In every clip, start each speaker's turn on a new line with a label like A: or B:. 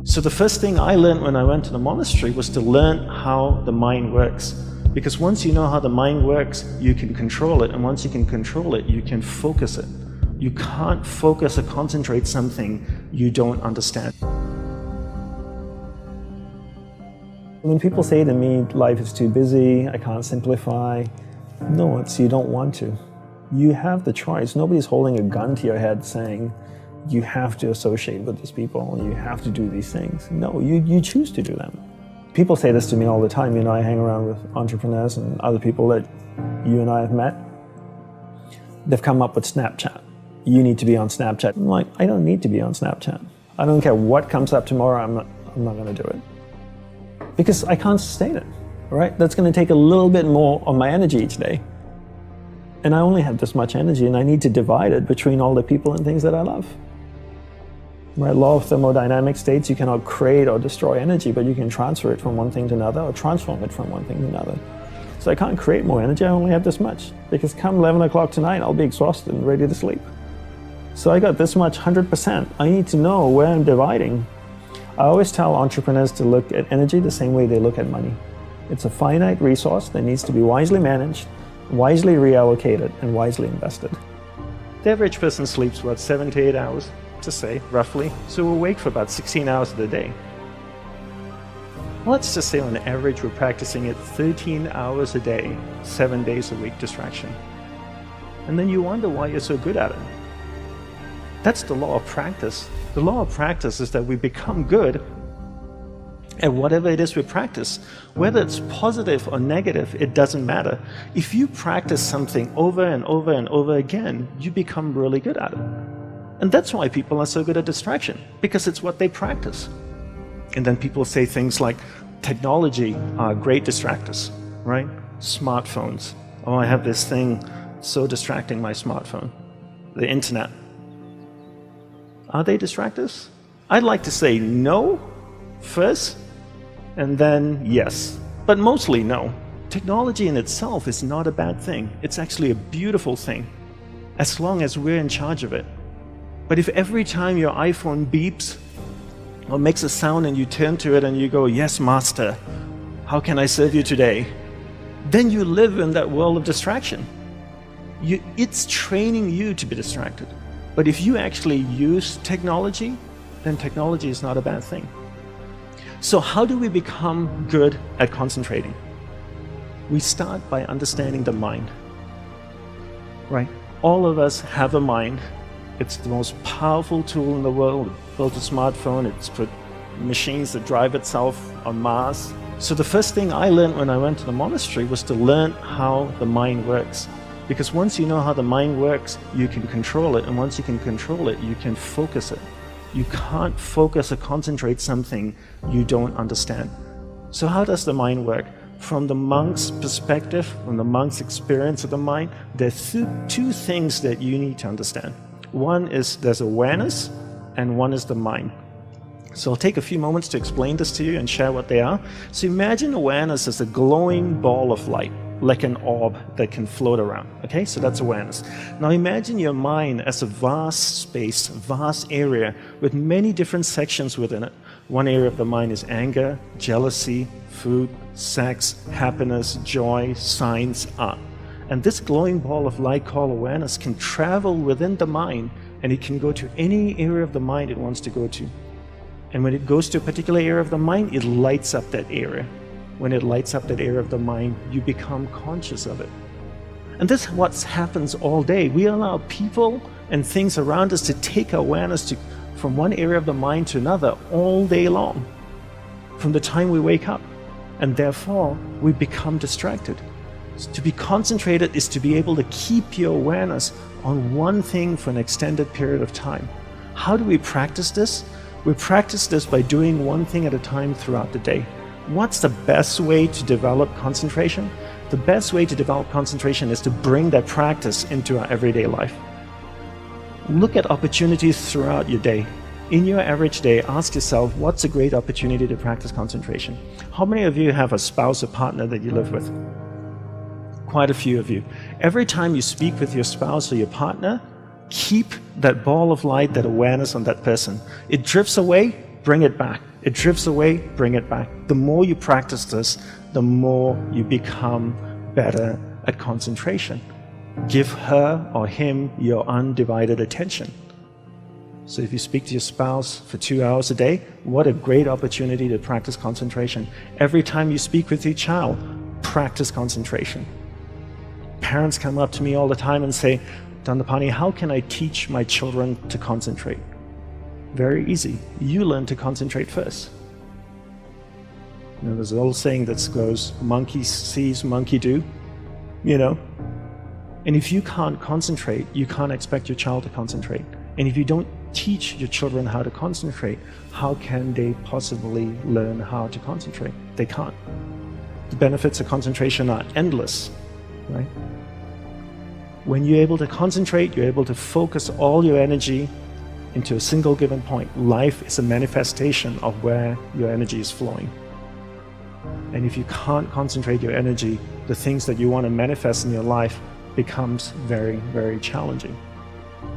A: So the first thing I learned when I went to the monastery was to learn how the mind works. Because once you know how the mind works, you can control it. And once you can control it, you can focus it. You can't focus or concentrate something you don't understand.
B: When people say to me, life is too busy, I can't simplify, no, it's you don't want to. You have the choice. Nobody's holding a gun to your head saying, you have to associate with these people, you have to do these things. No, you choose to do them. People say this to me all the time. You know, I hang around with entrepreneurs and other people that you and I have met. They've come up with Snapchat. You need to be on Snapchat. I'm like, I don't need to be on Snapchat. I don't care what comes up tomorrow, I'm not going to do it. Because I can't sustain it, right? That's going to take a little bit more of my energy each day. And I only have this much energy, and I need to divide it between all the people and things that I love. Right? Law of thermodynamics states you cannot create or destroy energy, but you can transfer it from one thing to another or transform it from one thing to another. So I can't create more energy, I only have this much. Because come 11 o'clock tonight, I'll be exhausted and ready to sleep. So I got this much, 100%. I need to know where I'm dividing. I always tell entrepreneurs to look at energy the same way they look at money. It's a finite resource that needs to be wisely managed, wisely reallocated, and wisely invested.
A: The average person sleeps, what, 7 to 8 hours, to say, roughly. So we're awake for about 16 hours of the day. Let's just say on average we're practicing it 13 hours a day, 7 days a week distraction. And then you wonder why you're so good at it. That's the law of practice. The law of practice is that we become good at whatever it is we practice. Whether it's positive or negative, it doesn't matter. If you practice something over and over and over again, you become really good at it. And that's why people are so good at distraction, because it's what they practice. And then people say things like, technology are great distractors, right? Smartphones. Oh, I have this thing so distracting, my smartphone. The internet. Are they distractors? I'd like to say no first, and then yes. But mostly no. Technology in itself is not a bad thing. It's actually a beautiful thing, as long as we're in charge of it. But if every time your iPhone beeps or makes a sound and you turn to it and you go, yes, master, how can I serve you today? Then you live in that world of distraction. It's training you to be distracted. But if you actually use technology, then technology is not a bad thing. So how do we become good at concentrating? We start by understanding the mind, right? All of us have a mind. It's the most powerful tool in the world. It built a smartphone, it's put machines that drive itself on Mars. So the first thing I learned when I went to the monastery was to learn how the mind works. Because once you know how the mind works, you can control it. And once you can control it, you can focus it. You can't focus or concentrate something you don't understand. So how does the mind work? From the monk's perspective, from the monk's experience of the mind, there's two things that you need to understand. One is there's awareness, and one is the mind. So I'll take a few moments to explain this to you and share what they are. So imagine awareness as a glowing ball of light, like an orb that can float around. Okay, so that's awareness. Now imagine your mind as a vast space, vast area with many different sections within it. One area of the mind is anger, jealousy, food, sex, happiness, joy, science, art. And this glowing ball of light called awareness can travel within the mind, and it can go to any area of the mind it wants to go to. And when it goes to a particular area of the mind, it lights up that area. When it lights up that area of the mind, you become conscious of it. And this is what happens all day. We allow people and things around us to take awareness from one area of the mind to another all day long, from the time we wake up. And therefore, we become distracted. To be concentrated is to be able to keep your awareness on one thing for an extended period of time. How do we practice this? We practice this by doing one thing at a time throughout the day. What's the best way to develop concentration? The best way to develop concentration is to bring that practice into our everyday life. Look at opportunities throughout your day. In your average day, ask yourself, what's a great opportunity to practice concentration? How many of you have a spouse or partner that you live with? Quite a few of you. Every time you speak with your spouse or your partner, keep that ball of light, that awareness on that person. It drifts away, bring it back. It drifts away, bring it back. The more you practice this, the more you become better at concentration. Give her or him your undivided attention. So if you speak to your spouse for 2 hours a day, what a great opportunity to practice concentration. Every time you speak with your child, practice concentration. Parents come up to me all the time and say, Dandapani, how can I teach my children to concentrate? Very easy. You learn to concentrate first. There's an old saying that goes, monkey sees, monkey do, And if you can't concentrate, you can't expect your child to concentrate. And if you don't teach your children how to concentrate, how can they possibly learn how to concentrate? They can't. The benefits of concentration are endless, right? When you're able to concentrate, you're able to focus all your energy into a single given point. Life is a manifestation of where your energy is flowing. And if you can't concentrate your energy, the things that you want to manifest in your life becomes very, very challenging.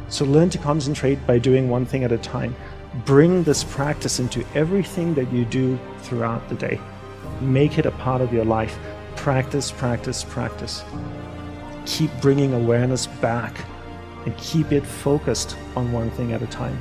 A: So learn to concentrate by doing one thing at a time. Bring this practice into everything that you do throughout the day. Make it a part of your life. Practice, practice, practice. Keep bringing awareness back and keep it focused on one thing at a time.